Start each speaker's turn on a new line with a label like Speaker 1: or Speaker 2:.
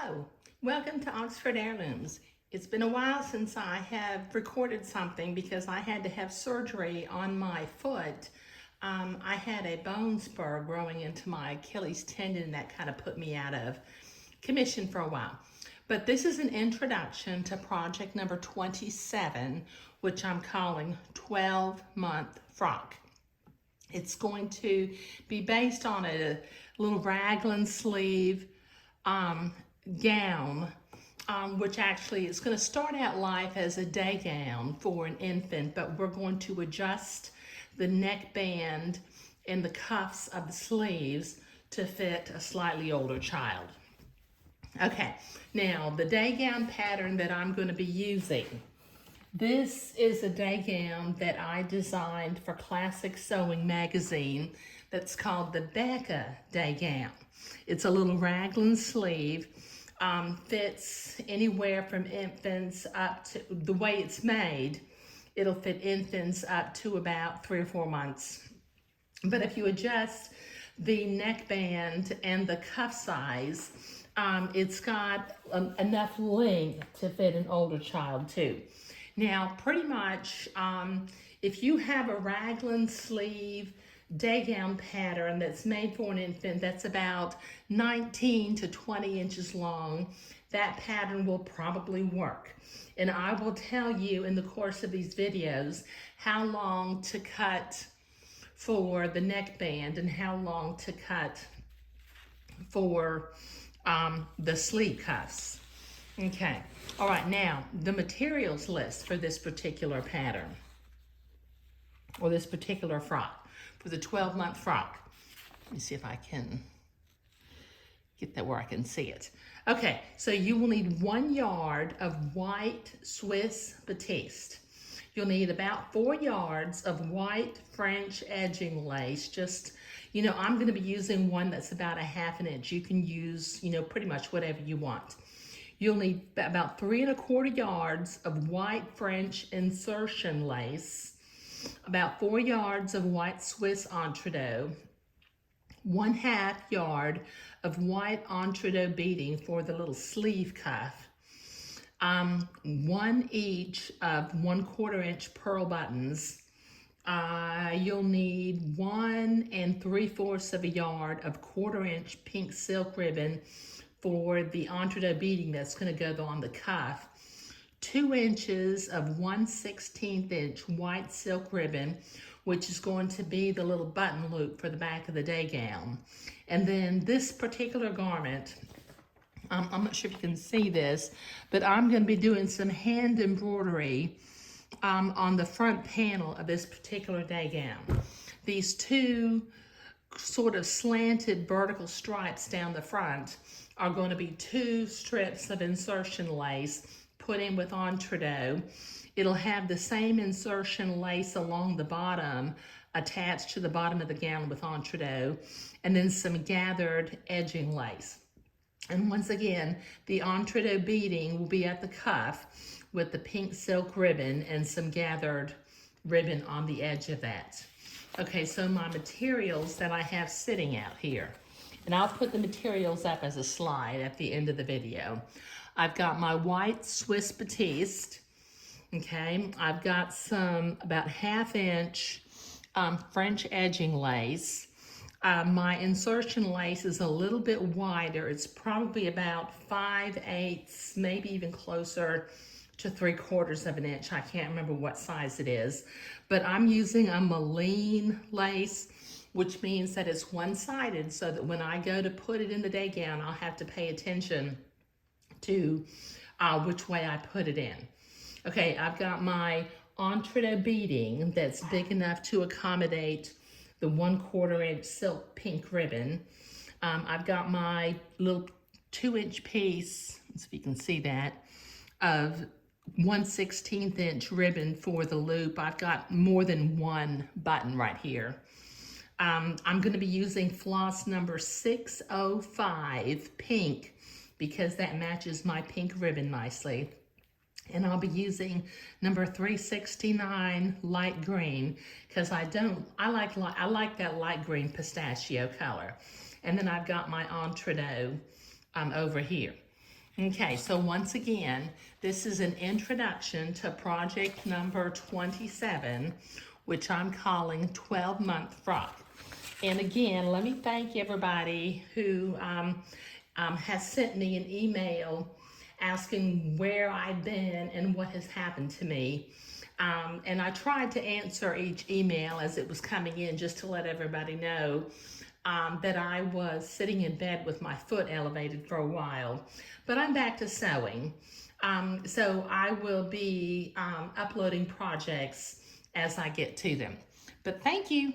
Speaker 1: Hello, welcome to Oxford Heirlooms. It's been a while since I have recorded something because I had to have surgery on my foot. I had a bone spur growing into my Achilles tendon that kind of put me out of commission for a while. But this is an introduction to project number 27, which I'm calling 12-month Frock. It's going to be based on a little raglan sleeve gown, which actually is going to start out life as a day gown for an infant, but we're going to adjust the neckband and the cuffs of the sleeves to fit a slightly older child. Okay, now the day gown pattern that I'm going to be using. This is a day gown that I designed for Classic Sewing magazine that's called the Becca day gown. It's a little raglan sleeve, fits anywhere from infants up to, the way it's made, it'll fit infants up to about 3 or 4 months. But if you adjust the neckband and the cuff size, it's got enough length to fit an older child too. Now, pretty much, if you have a raglan sleeve day gown pattern that's made for an infant that's about 19 to 20 inches long, that pattern will probably work. And I will tell you in the course of these videos how long to cut for the neckband and how long to cut for the sleeve cuffs. Okay, all right, now the materials list for this particular pattern or this particular frock, for the 12-month frock. Let me see if I can get that where I can see it. Okay, so you will need 1 yard of white Swiss batiste. You'll need about 4 yards of white French edging lace. Just, I'm going to be using one that's about 1/2 inch. You can use, pretty much whatever you want. You'll need about 3 1/4 yards of white French insertion lace, about 4 yards of white Swiss entree, 1/2 yard of white entree beading for the little sleeve cuff, 1 each of 1/4 inch pearl buttons. You'll need 1 3/4 yard of 1/4 inch pink silk ribbon for the entree beading that's going to go on the cuff, 2 inches of 1/16 inch white silk ribbon, which is going to be the little button loop for the back of the day gown. And then this particular garment, I'm not sure if you can see this, but I'm going to be doing some hand embroidery on the front panel of this particular day gown. These 2 sort of slanted vertical stripes down the front are going to be 2 strips of insertion lace put in with entree. It'll have the same insertion lace along the bottom attached to the bottom of the gown with entree, and then some gathered edging lace. And once again, the entree beading will be at the cuff with the pink silk ribbon and some gathered ribbon on the edge of that. Okay, so my materials that I have sitting out here, and I'll put the materials up as a slide at the end of the video. I've got my white Swiss batiste, okay? I've got some about 1/2 inch French edging lace. My insertion lace is a little bit wider. It's probably about 5/8, maybe even closer to 3/4 inch. I can't remember what size it is, but I'm using a Malene lace, which means that it's one-sided, so that when I go to put it in the day gown, I'll have to pay attention to which way I put it in. Okay, I've got my entree beading that's big enough to accommodate the 1/4 inch silk pink ribbon. I've got my little 2 inch piece, let's see if you can see that, of 1/16 inch ribbon for the loop. I've got more than 1 button right here. I'm going to be using floss number 605 pink because that matches my pink ribbon nicely. And I'll be using number 369 light green because I like that light green pistachio color. And then I've got my entree over here. Okay, so once again, this is an introduction to project number 27, which I'm calling 12-month frock. And again, let me thank everybody who has sent me an email asking where I've been and what has happened to me. And I tried to answer each email as it was coming in just to let everybody know that I was sitting in bed with my foot elevated for a while. But I'm back to sewing. So I will be uploading projects as I get to them. But thank you.